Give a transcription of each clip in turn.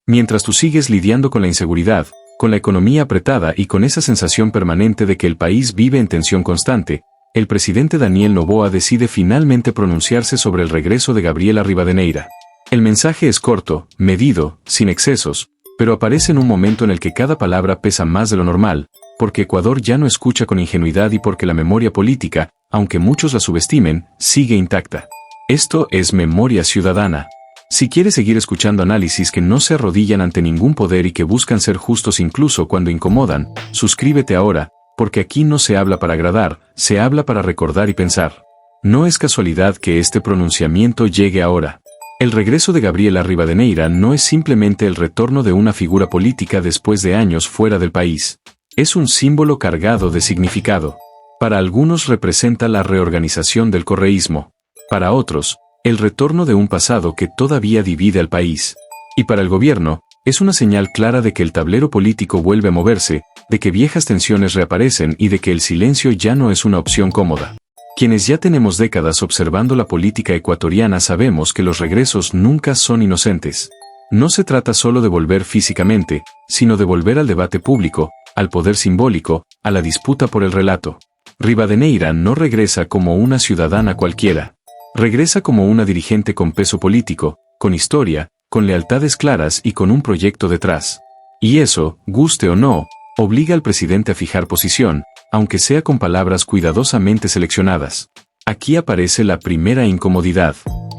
Mientras tú sigues lidiando con la inseguridad, con la economía apretada y con esa sensación permanente de que el país vive en tensión constante, el presidente Daniel Noboa decide finalmente pronunciarse sobre el regreso de Gabriela Rivadeneira. El mensaje es corto, medido, sin excesos, pero aparece en un momento en el que cada palabra pesa más de lo normal, porque Ecuador ya no escucha con ingenuidad y porque la memoria política, aunque muchos la subestimen, sigue intacta. Esto es memoria ciudadana. Si quieres seguir escuchando análisis que no se arrodillan ante ningún poder y que buscan ser justos incluso cuando incomodan, suscríbete ahora, porque aquí no se habla para agradar, se habla para recordar y pensar. No es casualidad que este pronunciamiento llegue ahora. El regreso de Gabriela Rivadeneira no es simplemente el retorno de una figura política después de años fuera del país. Es un símbolo cargado de significado. Para algunos representa la reorganización del correísmo. Para otros, el retorno de un pasado que todavía divide al país. Y para el gobierno, es una señal clara de que el tablero político vuelve a moverse, de que viejas tensiones reaparecen y de que el silencio ya no es una opción cómoda. Quienes ya tenemos décadas observando la política ecuatoriana sabemos que los regresos nunca son inocentes. No se trata solo de volver físicamente, sino de volver al debate público, al poder simbólico, a la disputa por el relato. Rivadeneira no regresa como una ciudadana cualquiera. Regresa como una dirigente con peso político, con historia, con lealtades claras y con un proyecto detrás. Y eso, guste o no, obliga al presidente a fijar posición, aunque sea con palabras cuidadosamente seleccionadas. Aquí aparece la primera incomodidad.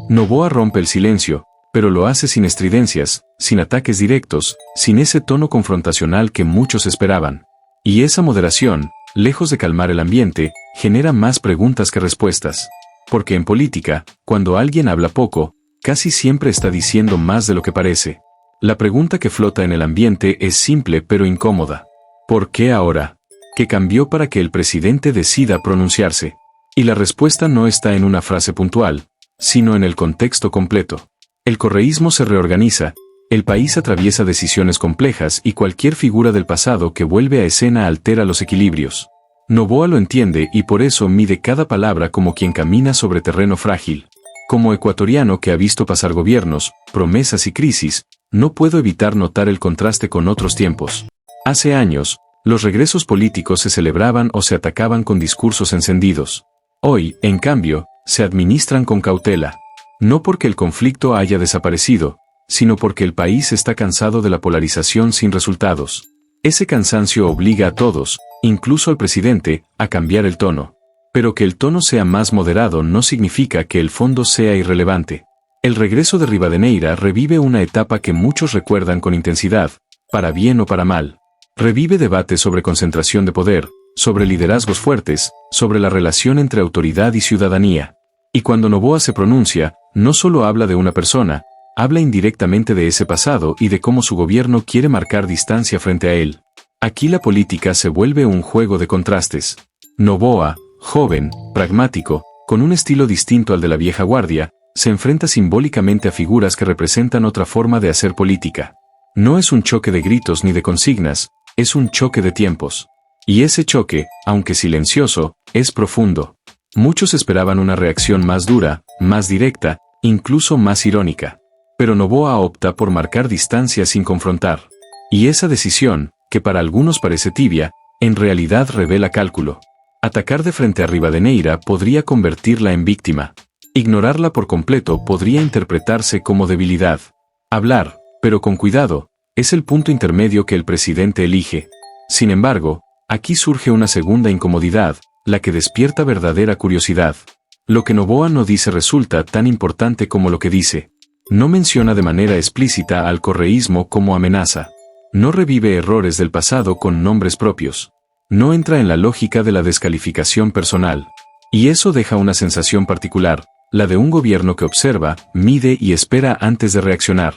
Noboa rompe el silencio, pero lo hace sin estridencias, sin ataques directos, sin ese tono confrontacional que muchos esperaban. Y esa moderación, lejos de calmar el ambiente, genera más preguntas que respuestas. Porque en política, cuando alguien habla poco, casi siempre está diciendo más de lo que parece. La pregunta que flota en el ambiente es simple pero incómoda. ¿Por qué ahora? ¿Qué cambió para que el presidente decida pronunciarse? Y la respuesta no está en una frase puntual, sino en el contexto completo. El correísmo se reorganiza, el país atraviesa decisiones complejas y cualquier figura del pasado que vuelve a escena altera los equilibrios. Noboa lo entiende y por eso mide cada palabra como quien camina sobre terreno frágil. Como ecuatoriano que ha visto pasar gobiernos, promesas y crisis, no puedo evitar notar el contraste con otros tiempos. Hace años, los regresos políticos se celebraban o se atacaban con discursos encendidos. Hoy, en cambio, se administran con cautela. No porque el conflicto haya desaparecido, sino porque el país está cansado de la polarización sin resultados. Ese cansancio obliga a todos, incluso al presidente, a cambiar el tono. Pero que el tono sea más moderado no significa que el fondo sea irrelevante. El regreso de Rivadeneira revive una etapa que muchos recuerdan con intensidad, para bien o para mal. Revive debates sobre concentración de poder, sobre liderazgos fuertes, sobre la relación entre autoridad y ciudadanía. Y cuando Noboa se pronuncia, no solo habla de una persona, habla indirectamente de ese pasado y de cómo su gobierno quiere marcar distancia frente a él. Aquí la política se vuelve un juego de contrastes. Noboa, joven, pragmático, con un estilo distinto al de la vieja guardia, se enfrenta simbólicamente a figuras que representan otra forma de hacer política. No es un choque de gritos ni de consignas, es un choque de tiempos. Y ese choque, aunque silencioso, es profundo. Muchos esperaban una reacción más dura, más directa, incluso más irónica. Pero Noboa opta por marcar distancia sin confrontar. Y esa decisión, que para algunos parece tibia, en realidad revela cálculo. Atacar de frente a Rivadeneira podría convertirla en víctima. Ignorarla por completo podría interpretarse como debilidad. Hablar, pero con cuidado, es el punto intermedio que el presidente elige. Sin embargo, aquí surge una segunda incomodidad, la que despierta verdadera curiosidad. Lo que Noboa no dice resulta tan importante como lo que dice. No menciona de manera explícita al correísmo como amenaza. No revive errores del pasado con nombres propios. No entra en la lógica de la descalificación personal. Y eso deja una sensación particular, la de un gobierno que observa, mide y espera antes de reaccionar.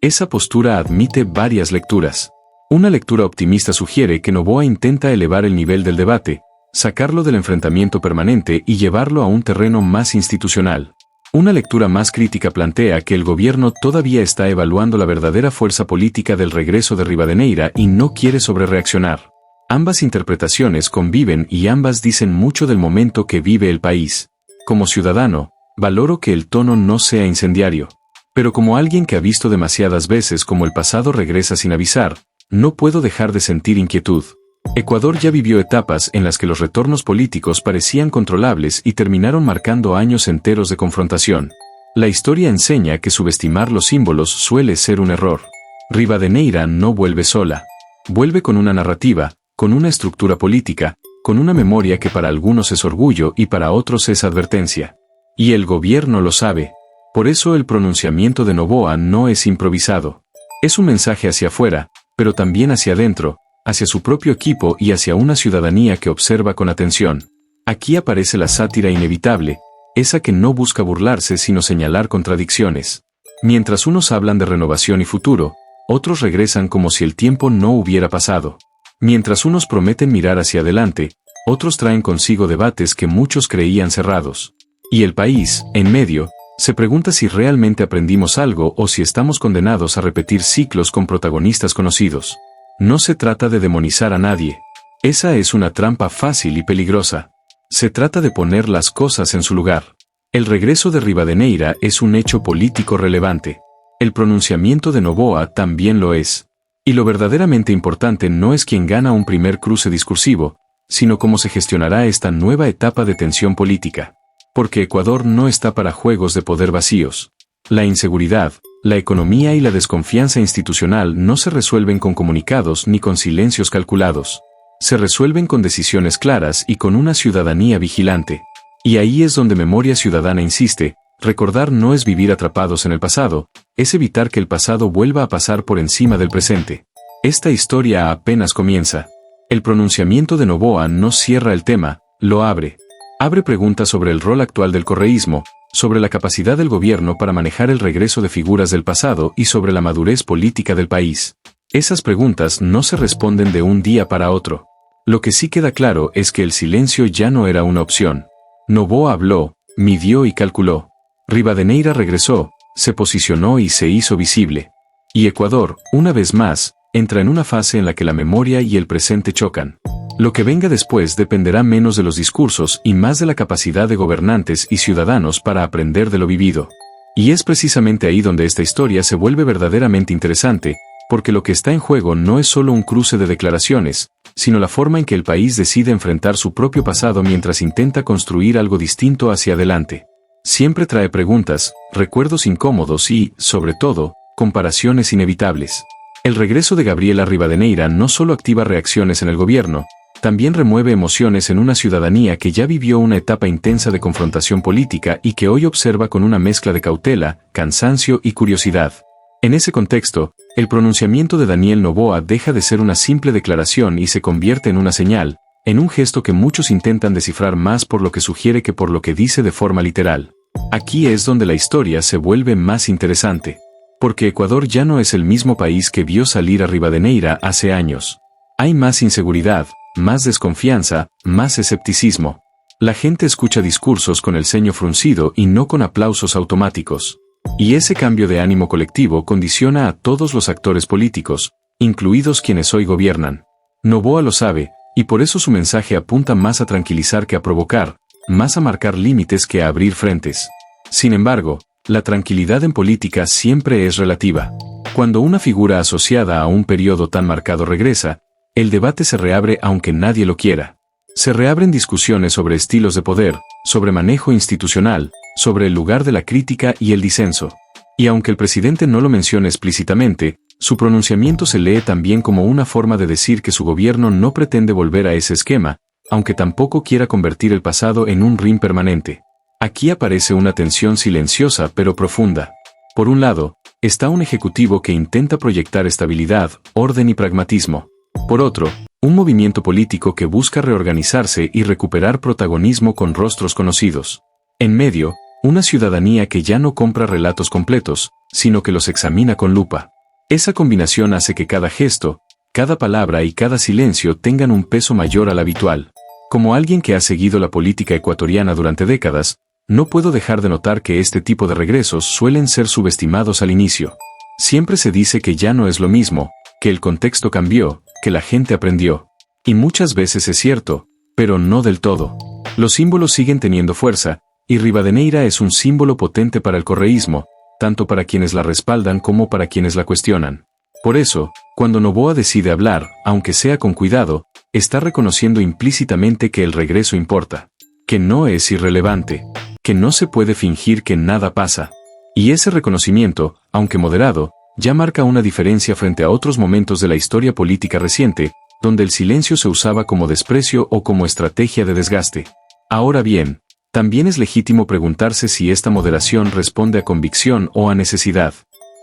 Esa postura admite varias lecturas. Una lectura optimista sugiere que Noboa intenta elevar el nivel del debate, sacarlo del enfrentamiento permanente y llevarlo a un terreno más institucional. Una lectura más crítica plantea que el gobierno todavía está evaluando la verdadera fuerza política del regreso de Rivadeneira y no quiere sobrereaccionar. Ambas interpretaciones conviven y ambas dicen mucho del momento que vive el país. Como ciudadano, valoro que el tono no sea incendiario. Pero como alguien que ha visto demasiadas veces cómo el pasado regresa sin avisar, no puedo dejar de sentir inquietud. Ecuador ya vivió etapas en las que los retornos políticos parecían controlables y terminaron marcando años enteros de confrontación. La historia enseña que subestimar los símbolos suele ser un error. Rivadeneira no vuelve sola. Vuelve con una narrativa, con una estructura política, con una memoria que para algunos es orgullo y para otros es advertencia. Y el gobierno lo sabe. Por eso el pronunciamiento de Noboa no es improvisado. Es un mensaje hacia afuera, pero también hacia adentro, hacia su propio equipo y hacia una ciudadanía que observa con atención. Aquí aparece la sátira inevitable, esa que no busca burlarse sino señalar contradicciones. Mientras unos hablan de renovación y futuro, otros regresan como si el tiempo no hubiera pasado. Mientras unos prometen mirar hacia adelante, otros traen consigo debates que muchos creían cerrados. Y el país, en medio, se pregunta si realmente aprendimos algo o si estamos condenados a repetir ciclos con protagonistas conocidos. No se trata de demonizar a nadie. Esa es una trampa fácil y peligrosa. Se trata de poner las cosas en su lugar. El regreso de Rivadeneira es un hecho político relevante. El pronunciamiento de Noboa también lo es. Y lo verdaderamente importante no es quién gana un primer cruce discursivo, sino cómo se gestionará esta nueva etapa de tensión política. Porque Ecuador no está para juegos de poder vacíos. La inseguridad, la economía y la desconfianza institucional no se resuelven con comunicados ni con silencios calculados. Se resuelven con decisiones claras y con una ciudadanía vigilante. Y ahí es donde Memoria Ciudadana insiste, recordar no es vivir atrapados en el pasado, es evitar que el pasado vuelva a pasar por encima del presente. Esta historia apenas comienza. El pronunciamiento de Noboa no cierra el tema, lo abre. Abre preguntas sobre el rol actual del correísmo, sobre la capacidad del gobierno para manejar el regreso de figuras del pasado y sobre la madurez política del país. Esas preguntas no se responden de un día para otro. Lo que sí queda claro es que el silencio ya no era una opción. Noboa habló, midió y calculó. Rivadeneira regresó, se posicionó y se hizo visible. Y Ecuador, una vez más, entra en una fase en la que la memoria y el presente chocan. Lo que venga después dependerá menos de los discursos y más de la capacidad de gobernantes y ciudadanos para aprender de lo vivido. Y es precisamente ahí donde esta historia se vuelve verdaderamente interesante, porque lo que está en juego no es solo un cruce de declaraciones, sino la forma en que el país decide enfrentar su propio pasado mientras intenta construir algo distinto hacia adelante. Siempre trae preguntas, recuerdos incómodos y, sobre todo, comparaciones inevitables. El regreso de Gabriela Rivadeneira no solo activa reacciones en el gobierno, también remueve emociones en una ciudadanía que ya vivió una etapa intensa de confrontación política y que hoy observa con una mezcla de cautela, cansancio y curiosidad. En ese contexto, el pronunciamiento de Daniel Noboa deja de ser una simple declaración y se convierte en una señal, en un gesto que muchos intentan descifrar más por lo que sugiere que por lo que dice de forma literal. Aquí es donde la historia se vuelve más interesante. Porque Ecuador ya no es el mismo país que vio salir a Rivadeneira hace años. Hay más inseguridad, más desconfianza, más escepticismo. La gente escucha discursos con el ceño fruncido y no con aplausos automáticos. Y ese cambio de ánimo colectivo condiciona a todos los actores políticos, incluidos quienes hoy gobiernan. Noboa lo sabe, y por eso su mensaje apunta más a tranquilizar que a provocar, más a marcar límites que a abrir frentes. Sin embargo, la tranquilidad en política siempre es relativa. Cuando una figura asociada a un periodo tan marcado regresa, el debate se reabre aunque nadie lo quiera. Se reabren discusiones sobre estilos de poder, sobre manejo institucional, sobre el lugar de la crítica y el disenso. Y aunque el presidente no lo menciona explícitamente, su pronunciamiento se lee también como una forma de decir que su gobierno no pretende volver a ese esquema, aunque tampoco quiera convertir el pasado en un rin permanente. Aquí aparece una tensión silenciosa pero profunda. Por un lado, está un ejecutivo que intenta proyectar estabilidad, orden y pragmatismo. Por otro, un movimiento político que busca reorganizarse y recuperar protagonismo con rostros conocidos. En medio, una ciudadanía que ya no compra relatos completos, sino que los examina con lupa. Esa combinación hace que cada gesto, cada palabra y cada silencio tengan un peso mayor al habitual. Como alguien que ha seguido la política ecuatoriana durante décadas, no puedo dejar de notar que este tipo de regresos suelen ser subestimados al inicio. Siempre se dice que ya no es lo mismo, que el contexto cambió, que la gente aprendió. Y muchas veces es cierto, pero no del todo. Los símbolos siguen teniendo fuerza, y Rivadeneira es un símbolo potente para el correísmo, tanto para quienes la respaldan como para quienes la cuestionan. Por eso, cuando Noboa decide hablar, aunque sea con cuidado, está reconociendo implícitamente que el regreso importa, que no es irrelevante, que no se puede fingir que nada pasa. Y ese reconocimiento, aunque moderado, ya marca una diferencia frente a otros momentos de la historia política reciente, donde el silencio se usaba como desprecio o como estrategia de desgaste. Ahora bien, también es legítimo preguntarse si esta moderación responde a convicción o a necesidad.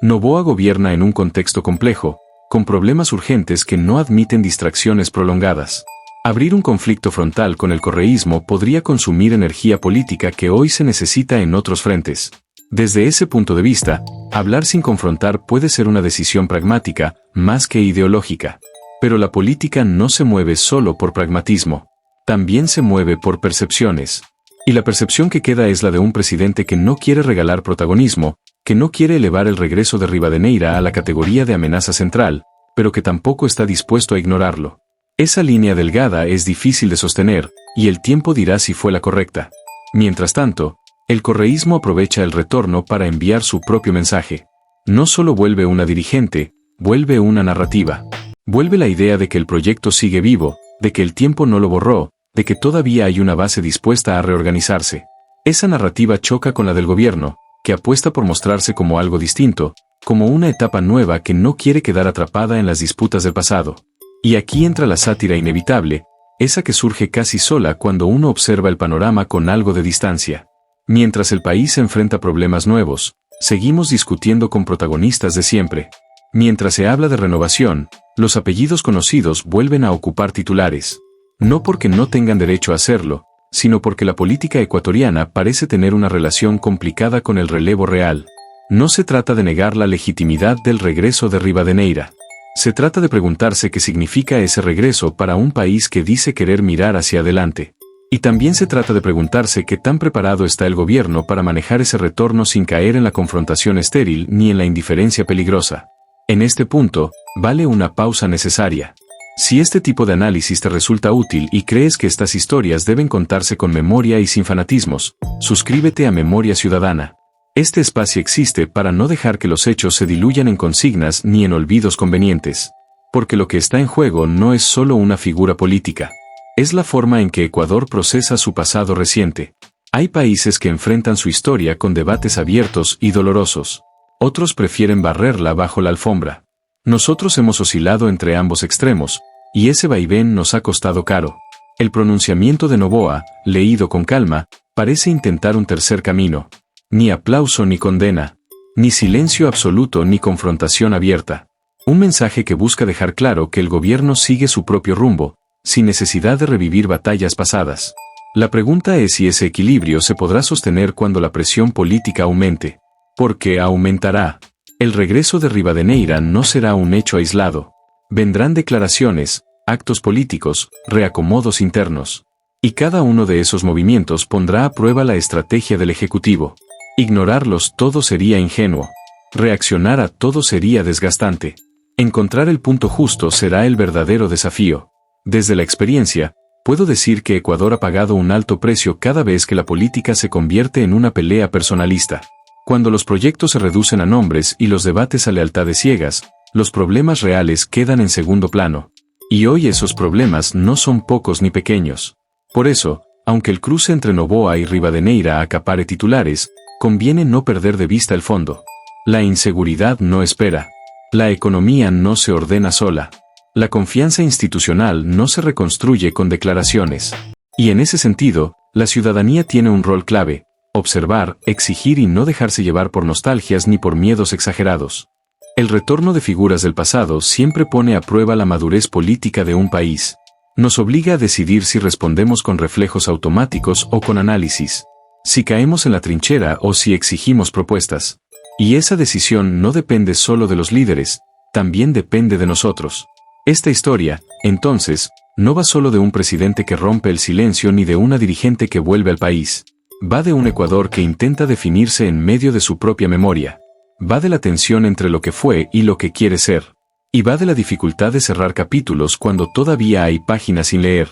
Noboa gobierna en un contexto complejo, con problemas urgentes que no admiten distracciones prolongadas. Abrir un conflicto frontal con el correísmo podría consumir energía política que hoy se necesita en otros frentes. Desde ese punto de vista, hablar sin confrontar puede ser una decisión pragmática, más que ideológica. Pero la política no se mueve solo por pragmatismo, también se mueve por percepciones. Y la percepción que queda es la de un presidente que no quiere regalar protagonismo, que no quiere elevar el regreso de Rivadeneira a la categoría de amenaza central, pero que tampoco está dispuesto a ignorarlo. Esa línea delgada es difícil de sostener, y el tiempo dirá si fue la correcta. Mientras tanto, el correísmo aprovecha el retorno para enviar su propio mensaje. No solo vuelve una dirigente, vuelve una narrativa. Vuelve la idea de que el proyecto sigue vivo, de que el tiempo no lo borró, de que todavía hay una base dispuesta a reorganizarse. Esa narrativa choca con la del gobierno, que apuesta por mostrarse como algo distinto, como una etapa nueva que no quiere quedar atrapada en las disputas del pasado. Y aquí entra la sátira inevitable, esa que surge casi sola cuando uno observa el panorama con algo de distancia. Mientras el país enfrenta problemas nuevos, seguimos discutiendo con protagonistas de siempre. Mientras se habla de renovación, los apellidos conocidos vuelven a ocupar titulares. No porque no tengan derecho a hacerlo, sino porque la política ecuatoriana parece tener una relación complicada con el relevo real. No se trata de negar la legitimidad del regreso de Rivadeneira. Se trata de preguntarse qué significa ese regreso para un país que dice querer mirar hacia adelante. Y también se trata de preguntarse qué tan preparado está el gobierno para manejar ese retorno sin caer en la confrontación estéril ni en la indiferencia peligrosa. En este punto, vale una pausa necesaria. Si este tipo de análisis te resulta útil y crees que estas historias deben contarse con memoria y sin fanatismos, suscríbete a Memoria Ciudadana. Este espacio existe para no dejar que los hechos se diluyan en consignas ni en olvidos convenientes. Porque lo que está en juego no es solo una figura política. Es la forma en que Ecuador procesa su pasado reciente. Hay países que enfrentan su historia con debates abiertos y dolorosos. Otros prefieren barrerla bajo la alfombra. Nosotros hemos oscilado entre ambos extremos, y ese vaivén nos ha costado caro. El pronunciamiento de Noboa, leído con calma, parece intentar un tercer camino. Ni aplauso ni condena, ni silencio absoluto ni confrontación abierta. Un mensaje que busca dejar claro que el gobierno sigue su propio rumbo, sin necesidad de revivir batallas pasadas. La pregunta es si ese equilibrio se podrá sostener cuando la presión política aumente. Porque aumentará. El regreso de Rivadeneira no será un hecho aislado. Vendrán declaraciones, actos políticos, reacomodos internos. Y cada uno de esos movimientos pondrá a prueba la estrategia del Ejecutivo. Ignorarlos todo sería ingenuo. Reaccionar a todo sería desgastante. Encontrar el punto justo será el verdadero desafío. Desde la experiencia, puedo decir que Ecuador ha pagado un alto precio cada vez que la política se convierte en una pelea personalista. Cuando los proyectos se reducen a nombres y los debates a lealtades ciegas, los problemas reales quedan en segundo plano. Y hoy esos problemas no son pocos ni pequeños. Por eso, aunque el cruce entre Noboa y Rivadeneira acapare titulares, conviene no perder de vista el fondo. La inseguridad no espera. La economía no se ordena sola. La confianza institucional no se reconstruye con declaraciones. Y en ese sentido, la ciudadanía tiene un rol clave: observar, exigir y no dejarse llevar por nostalgias ni por miedos exagerados. El retorno de figuras del pasado siempre pone a prueba la madurez política de un país. Nos obliga a decidir si respondemos con reflejos automáticos o con análisis, si caemos en la trinchera o si exigimos propuestas. Y esa decisión no depende solo de los líderes, también depende de nosotros. Esta historia, entonces, no va solo de un presidente que rompe el silencio ni de una dirigente que vuelve al país. Va de un Ecuador que intenta definirse en medio de su propia memoria. Va de la tensión entre lo que fue y lo que quiere ser. Y va de la dificultad de cerrar capítulos cuando todavía hay páginas sin leer.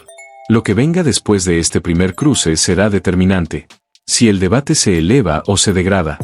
Lo que venga después de este primer cruce será determinante. Si el debate se eleva o se degrada.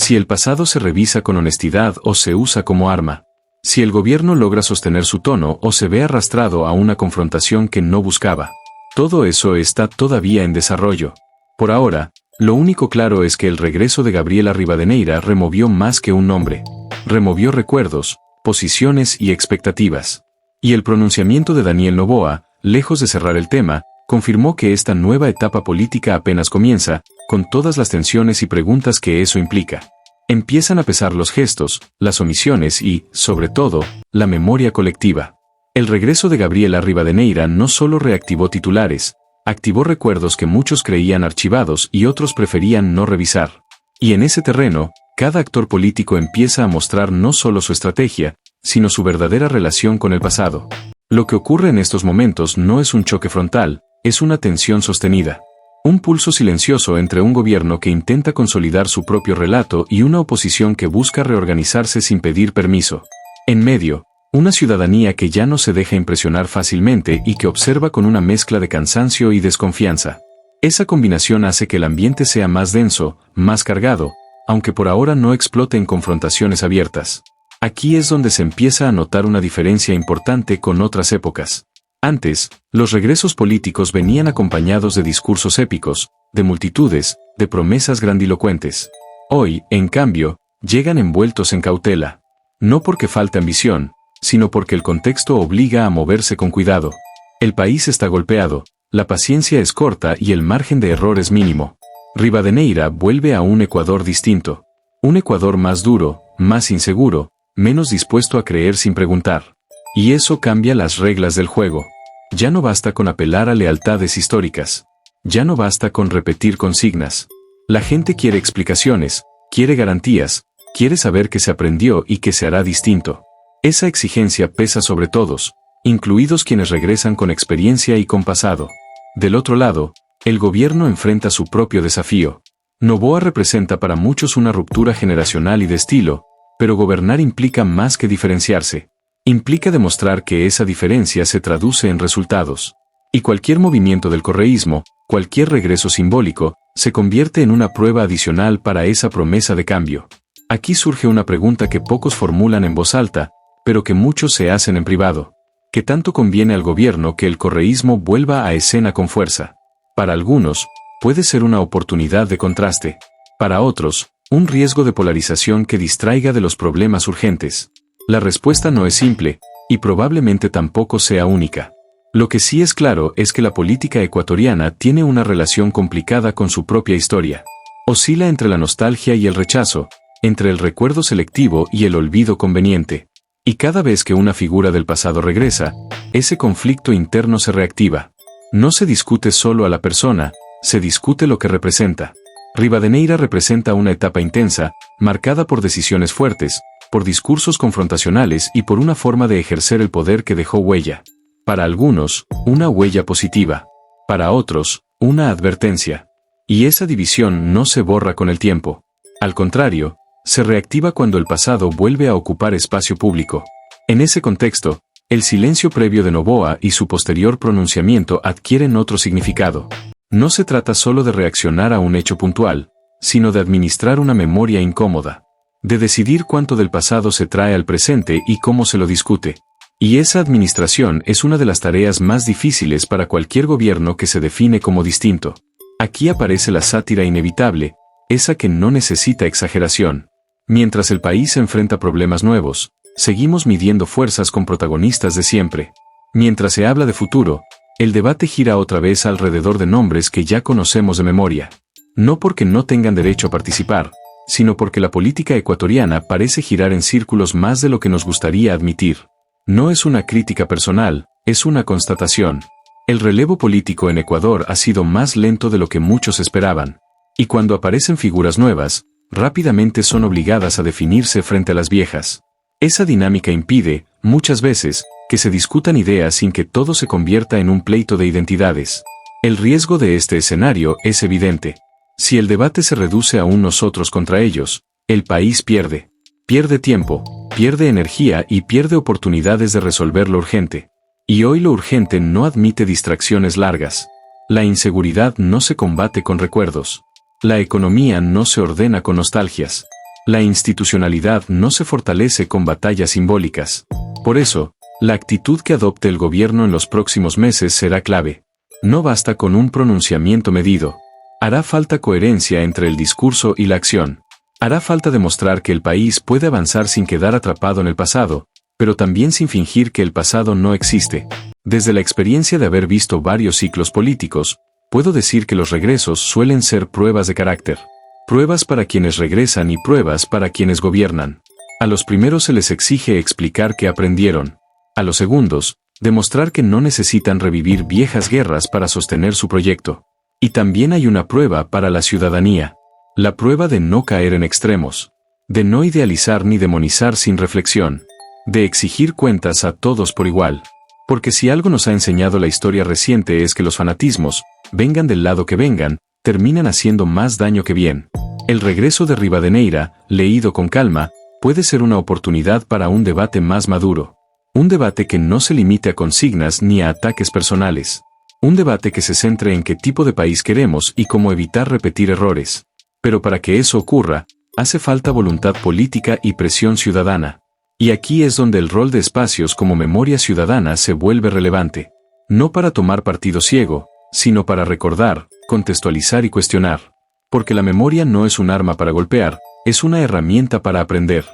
Si el pasado se revisa con honestidad o se usa como arma. Si el gobierno logra sostener su tono o se ve arrastrado a una confrontación que no buscaba. Todo eso está todavía en desarrollo. Por ahora, lo único claro es que el regreso de Gabriela Rivadeneira removió más que un nombre. Removió recuerdos, posiciones y expectativas. Y el pronunciamiento de Daniel Noboa, lejos de cerrar el tema, confirmó que esta nueva etapa política apenas comienza, con todas las tensiones y preguntas que eso implica. Empiezan a pesar los gestos, las omisiones y, sobre todo, la memoria colectiva. El regreso de Gabriela Rivadeneira no solo reactivó titulares, activó recuerdos que muchos creían archivados y otros preferían no revisar. Y en ese terreno, cada actor político empieza a mostrar no solo su estrategia, sino su verdadera relación con el pasado. Lo que ocurre en estos momentos no es un choque frontal, es una tensión sostenida. Un pulso silencioso entre un gobierno que intenta consolidar su propio relato y una oposición que busca reorganizarse sin pedir permiso. En medio, una ciudadanía que ya no se deja impresionar fácilmente y que observa con una mezcla de cansancio y desconfianza. Esa combinación hace que el ambiente sea más denso, más cargado, aunque por ahora no explote en confrontaciones abiertas. Aquí es donde se empieza a notar una diferencia importante con otras épocas. Antes, los regresos políticos venían acompañados de discursos épicos, de multitudes, de promesas grandilocuentes. Hoy, en cambio, llegan envueltos en cautela. No porque falta ambición, sino porque el contexto obliga a moverse con cuidado. El país está golpeado, la paciencia es corta y el margen de error es mínimo. Rivadeneira vuelve a un Ecuador distinto. Un Ecuador más duro, más inseguro, menos dispuesto a creer sin preguntar. Y eso cambia las reglas del juego. Ya no basta con apelar a lealtades históricas. Ya no basta con repetir consignas. La gente quiere explicaciones, quiere garantías, quiere saber que se aprendió y que se hará distinto. Esa exigencia pesa sobre todos, incluidos quienes regresan con experiencia y con pasado. Del otro lado, el gobierno enfrenta su propio desafío. Noboa representa para muchos una ruptura generacional y de estilo, pero gobernar implica más que diferenciarse. Implica demostrar que esa diferencia se traduce en resultados. Y cualquier movimiento del correísmo, cualquier regreso simbólico, se convierte en una prueba adicional para esa promesa de cambio. Aquí surge una pregunta que pocos formulan en voz alta, pero que muchos se hacen en privado. ¿Qué tanto conviene al gobierno que el correísmo vuelva a escena con fuerza? Para algunos, puede ser una oportunidad de contraste. Para otros, un riesgo de polarización que distraiga de los problemas urgentes. La respuesta no es simple, y probablemente tampoco sea única. Lo que sí es claro es que la política ecuatoriana tiene una relación complicada con su propia historia. Oscila entre la nostalgia y el rechazo, entre el recuerdo selectivo y el olvido conveniente. Y cada vez que una figura del pasado regresa, ese conflicto interno se reactiva. No se discute solo a la persona, se discute lo que representa. Rivadeneira representa una etapa intensa, marcada por decisiones fuertes, por discursos confrontacionales y por una forma de ejercer el poder que dejó huella. Para algunos, una huella positiva. Para otros, una advertencia. Y esa división no se borra con el tiempo. Al contrario, se reactiva cuando el pasado vuelve a ocupar espacio público. En ese contexto, el silencio previo de Noboa y su posterior pronunciamiento adquieren otro significado. No se trata solo de reaccionar a un hecho puntual, sino de administrar una memoria incómoda. De decidir cuánto del pasado se trae al presente y cómo se lo discute. Y esa administración es una de las tareas más difíciles para cualquier gobierno que se define como distinto. Aquí aparece la sátira inevitable, esa que no necesita exageración. Mientras el país enfrenta problemas nuevos, seguimos midiendo fuerzas con protagonistas de siempre. Mientras se habla de futuro, el debate gira otra vez alrededor de nombres que ya conocemos de memoria. No porque no tengan derecho a participar, sino porque la política ecuatoriana parece girar en círculos más de lo que nos gustaría admitir. No es una crítica personal, es una constatación. El relevo político en Ecuador ha sido más lento de lo que muchos esperaban. Y cuando aparecen figuras nuevas, rápidamente son obligadas a definirse frente a las viejas. Esa dinámica impide, muchas veces, que se discutan ideas sin que todo se convierta en un pleito de identidades. El riesgo de este escenario es evidente. Si el debate se reduce a un nosotros contra ellos, el país pierde. Pierde tiempo, pierde energía y pierde oportunidades de resolver lo urgente. Y hoy lo urgente no admite distracciones largas. La inseguridad no se combate con recuerdos. La economía no se ordena con nostalgias. La institucionalidad no se fortalece con batallas simbólicas. Por eso, la actitud que adopte el gobierno en los próximos meses será clave. No basta con un pronunciamiento medido. Hará falta coherencia entre el discurso y la acción. Hará falta demostrar que el país puede avanzar sin quedar atrapado en el pasado, pero también sin fingir que el pasado no existe. Desde la experiencia de haber visto varios ciclos políticos, puedo decir que los regresos suelen ser pruebas de carácter. Pruebas para quienes regresan y pruebas para quienes gobiernan. A los primeros se les exige explicar que aprendieron. A los segundos, demostrar que no necesitan revivir viejas guerras para sostener su proyecto. Y también hay una prueba para la ciudadanía. La prueba de no caer en extremos. De no idealizar ni demonizar sin reflexión. De exigir cuentas a todos por igual. Porque si algo nos ha enseñado la historia reciente es que los fanatismos, vengan del lado que vengan, terminan haciendo más daño que bien. El regreso de Rivadeneira, leído con calma, puede ser una oportunidad para un debate más maduro. Un debate que no se limite a consignas ni a ataques personales. Un debate que se centre en qué tipo de país queremos y cómo evitar repetir errores. Pero para que eso ocurra, hace falta voluntad política y presión ciudadana. Y aquí es donde el rol de espacios como Memoria Ciudadana se vuelve relevante. No para tomar partido ciego, sino para recordar, contextualizar y cuestionar. Porque la memoria no es un arma para golpear, es una herramienta para aprender.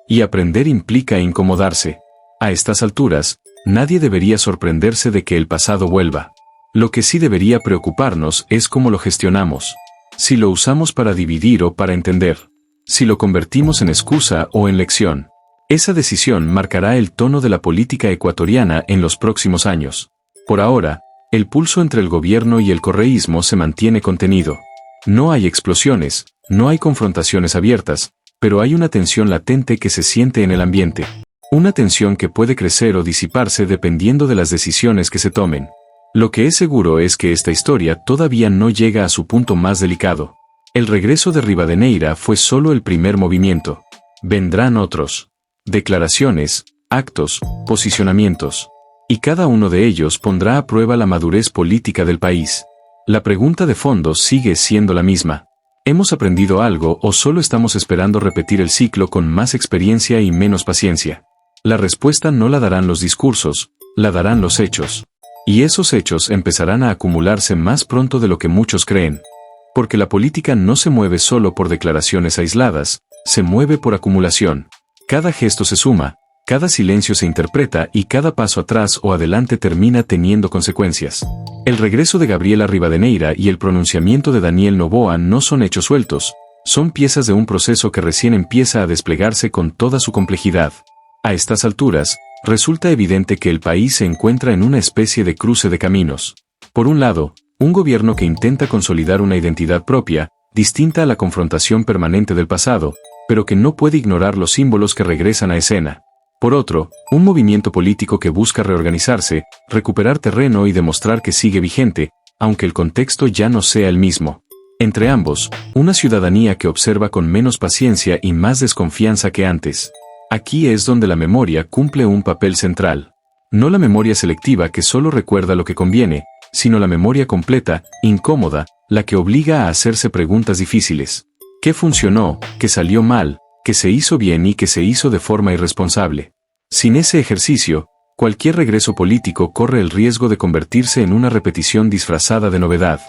Y aprender implica incomodarse. A estas alturas, nadie debería sorprenderse de que el pasado vuelva. Lo que sí debería preocuparnos es cómo lo gestionamos. Si lo usamos para dividir o para entender. Si lo convertimos en excusa o en lección. Esa decisión marcará el tono de la política ecuatoriana en los próximos años. Por ahora, el pulso entre el gobierno y el correísmo se mantiene contenido. No hay explosiones, no hay confrontaciones abiertas, pero hay una tensión latente que se siente en el ambiente. Una tensión que puede crecer o disiparse dependiendo de las decisiones que se tomen. Lo que es seguro es que esta historia todavía no llega a su punto más delicado. El regreso de Rivadeneira fue solo el primer movimiento. Vendrán otros. Declaraciones, actos, posicionamientos. Y cada uno de ellos pondrá a prueba la madurez política del país. La pregunta de fondo sigue siendo la misma. ¿Hemos aprendido algo o solo estamos esperando repetir el ciclo con más experiencia y menos paciencia? La respuesta no la darán los discursos, la darán los hechos. Y esos hechos empezarán a acumularse más pronto de lo que muchos creen. Porque la política no se mueve solo por declaraciones aisladas, se mueve por acumulación. Cada gesto se suma, cada silencio se interpreta y cada paso atrás o adelante termina teniendo consecuencias. El regreso de Gabriela Rivadeneira y el pronunciamiento de Daniel Noboa no son hechos sueltos, son piezas de un proceso que recién empieza a desplegarse con toda su complejidad. A estas alturas, resulta evidente que el país se encuentra en una especie de cruce de caminos. Por un lado, un gobierno que intenta consolidar una identidad propia, distinta a la confrontación permanente del pasado, pero que no puede ignorar los símbolos que regresan a escena. Por otro, un movimiento político que busca reorganizarse, recuperar terreno y demostrar que sigue vigente, aunque el contexto ya no sea el mismo. Entre ambos, una ciudadanía que observa con menos paciencia y más desconfianza que antes. Aquí es donde la memoria cumple un papel central. No la memoria selectiva que solo recuerda lo que conviene, sino la memoria completa, incómoda, la que obliga a hacerse preguntas difíciles. ¿Qué funcionó, qué salió mal, qué se hizo bien y qué se hizo de forma irresponsable? Sin ese ejercicio, cualquier regreso político corre el riesgo de convertirse en una repetición disfrazada de novedad.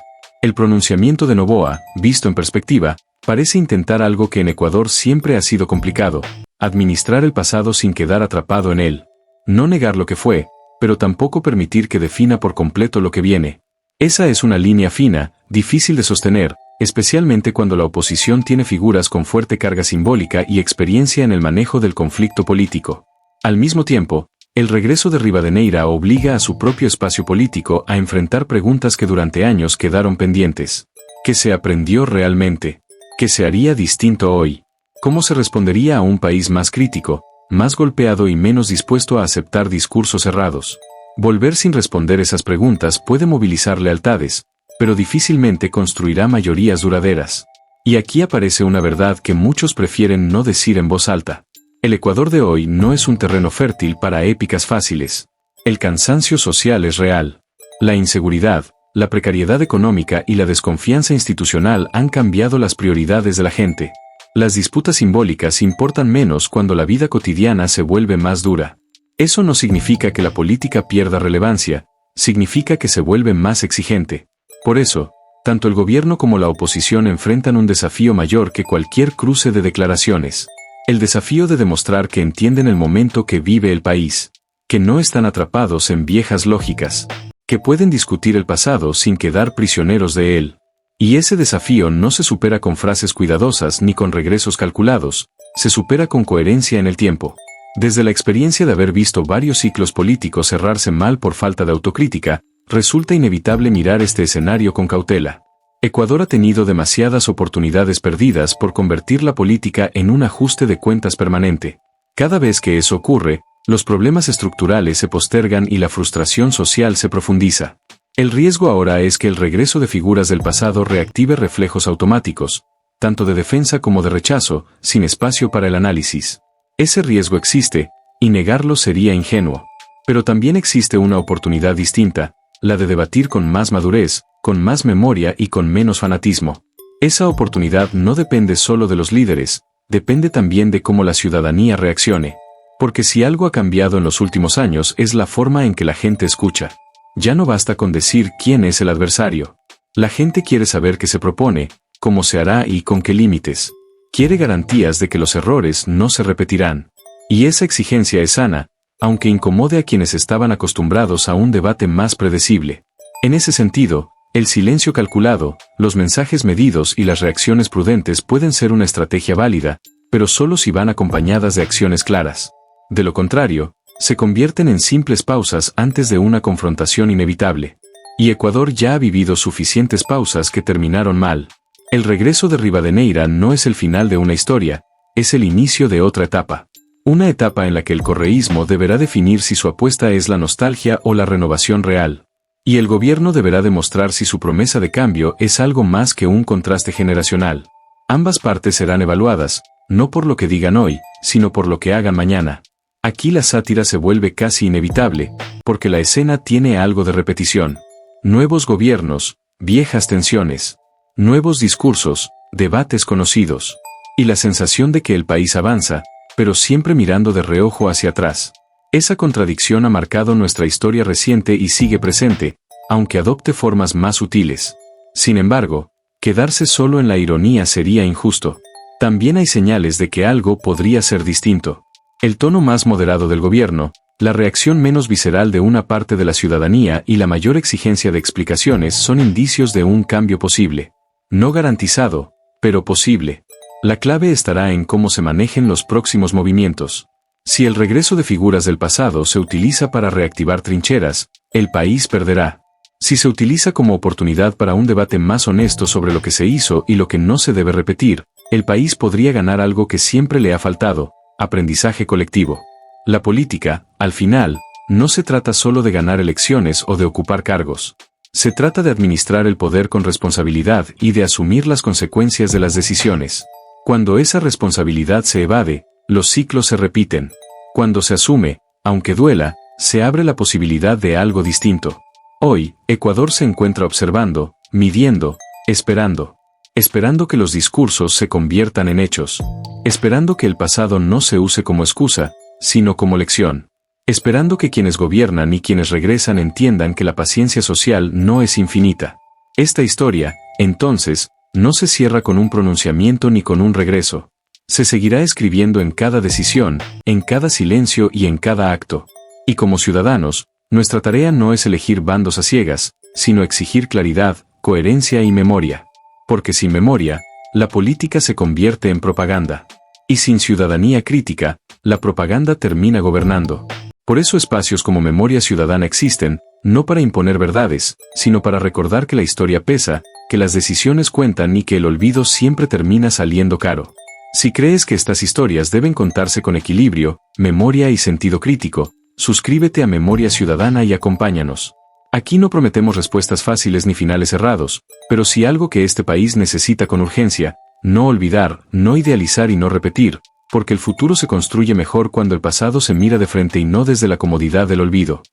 El pronunciamiento de Noboa, visto en perspectiva, parece intentar algo que en Ecuador siempre ha sido complicado: administrar el pasado sin quedar atrapado en él. No negar lo que fue, pero tampoco permitir que defina por completo lo que viene. Esa es una línea fina, difícil de sostener, especialmente cuando la oposición tiene figuras con fuerte carga simbólica y experiencia en el manejo del conflicto político. Al mismo tiempo, el regreso de Rivadeneira obliga a su propio espacio político a enfrentar preguntas que durante años quedaron pendientes. ¿Qué se aprendió realmente? ¿Qué se haría distinto hoy? ¿Cómo se respondería a un país más crítico, más golpeado y menos dispuesto a aceptar discursos cerrados? Volver sin responder esas preguntas puede movilizar lealtades, pero difícilmente construirá mayorías duraderas. Y aquí aparece una verdad que muchos prefieren no decir en voz alta. El Ecuador de hoy no es un terreno fértil para épicas fáciles. El cansancio social es real. La inseguridad, la precariedad económica y la desconfianza institucional han cambiado las prioridades de la gente. Las disputas simbólicas importan menos cuando la vida cotidiana se vuelve más dura. Eso no significa que la política pierda relevancia, significa que se vuelve más exigente. Por eso, tanto el gobierno como la oposición enfrentan un desafío mayor que cualquier cruce de declaraciones. El desafío de demostrar que entienden el momento que vive el país, que no están atrapados en viejas lógicas, que pueden discutir el pasado sin quedar prisioneros de él. Y ese desafío no se supera con frases cuidadosas ni con regresos calculados, se supera con coherencia en el tiempo. Desde la experiencia de haber visto varios ciclos políticos cerrarse mal por falta de autocrítica, resulta inevitable mirar este escenario con cautela. Ecuador ha tenido demasiadas oportunidades perdidas por convertir la política en un ajuste de cuentas permanente. Cada vez que eso ocurre, los problemas estructurales se postergan y la frustración social se profundiza. El riesgo ahora es que el regreso de figuras del pasado reactive reflejos automáticos, tanto de defensa como de rechazo, sin espacio para el análisis. Ese riesgo existe, y negarlo sería ingenuo. Pero también existe una oportunidad distinta, la de debatir con más madurez, con más memoria y con menos fanatismo. Esa oportunidad no depende solo de los líderes, depende también de cómo la ciudadanía reaccione. Porque si algo ha cambiado en los últimos años es la forma en que la gente escucha. Ya no basta con decir quién es el adversario. La gente quiere saber qué se propone, cómo se hará y con qué límites. Quiere garantías de que los errores no se repetirán. Y esa exigencia es sana, aunque incomode a quienes estaban acostumbrados a un debate más predecible. En ese sentido, el silencio calculado, los mensajes medidos y las reacciones prudentes pueden ser una estrategia válida, pero solo si van acompañadas de acciones claras. De lo contrario, se convierten en simples pausas antes de una confrontación inevitable. Y Ecuador ya ha vivido suficientes pausas que terminaron mal. El regreso de Rivadeneira no es el final de una historia, es el inicio de otra etapa. Una etapa en la que el correísmo deberá definir si su apuesta es la nostalgia o la renovación real. Y el gobierno deberá demostrar si su promesa de cambio es algo más que un contraste generacional. Ambas partes serán evaluadas, no por lo que digan hoy, sino por lo que hagan mañana. Aquí la sátira se vuelve casi inevitable, porque la escena tiene algo de repetición. Nuevos gobiernos, viejas tensiones, nuevos discursos, debates conocidos, y la sensación de que el país avanza, pero siempre mirando de reojo hacia atrás. Esa contradicción ha marcado nuestra historia reciente y sigue presente, aunque adopte formas más sutiles. Sin embargo, quedarse solo en la ironía sería injusto. También hay señales de que algo podría ser distinto. El tono más moderado del gobierno, la reacción menos visceral de una parte de la ciudadanía y la mayor exigencia de explicaciones son indicios de un cambio posible. No garantizado, pero posible. La clave estará en cómo se manejen los próximos movimientos. Si el regreso de figuras del pasado se utiliza para reactivar trincheras, el país perderá. Si se utiliza como oportunidad para un debate más honesto sobre lo que se hizo y lo que no se debe repetir, el país podría ganar algo que siempre le ha faltado: aprendizaje colectivo. La política, al final, no se trata solo de ganar elecciones o de ocupar cargos. Se trata de administrar el poder con responsabilidad y de asumir las consecuencias de las decisiones. Cuando esa responsabilidad se evade, los ciclos se repiten. Cuando se asume, aunque duela, se abre la posibilidad de algo distinto. Hoy, Ecuador se encuentra observando, midiendo, esperando. Esperando que los discursos se conviertan en hechos. Esperando que el pasado no se use como excusa, sino como lección. Esperando que quienes gobiernan y quienes regresan entiendan que la paciencia social no es infinita. Esta historia, entonces, no se cierra con un pronunciamiento ni con un regreso. Se seguirá escribiendo en cada decisión, en cada silencio y en cada acto. Y como ciudadanos, nuestra tarea no es elegir bandos a ciegas, sino exigir claridad, coherencia y memoria. Porque sin memoria, la política se convierte en propaganda. Y sin ciudadanía crítica, la propaganda termina gobernando. Por eso espacios como Memoria Ciudadana existen, no para imponer verdades, sino para recordar que la historia pesa, que las decisiones cuentan y que el olvido siempre termina saliendo caro. Si crees que estas historias deben contarse con equilibrio, memoria y sentido crítico, suscríbete a Memoria Ciudadana y acompáñanos. Aquí no prometemos respuestas fáciles ni finales cerrados, pero sí algo que este país necesita con urgencia: no olvidar, no idealizar y no repetir, porque el futuro se construye mejor cuando el pasado se mira de frente y no desde la comodidad del olvido.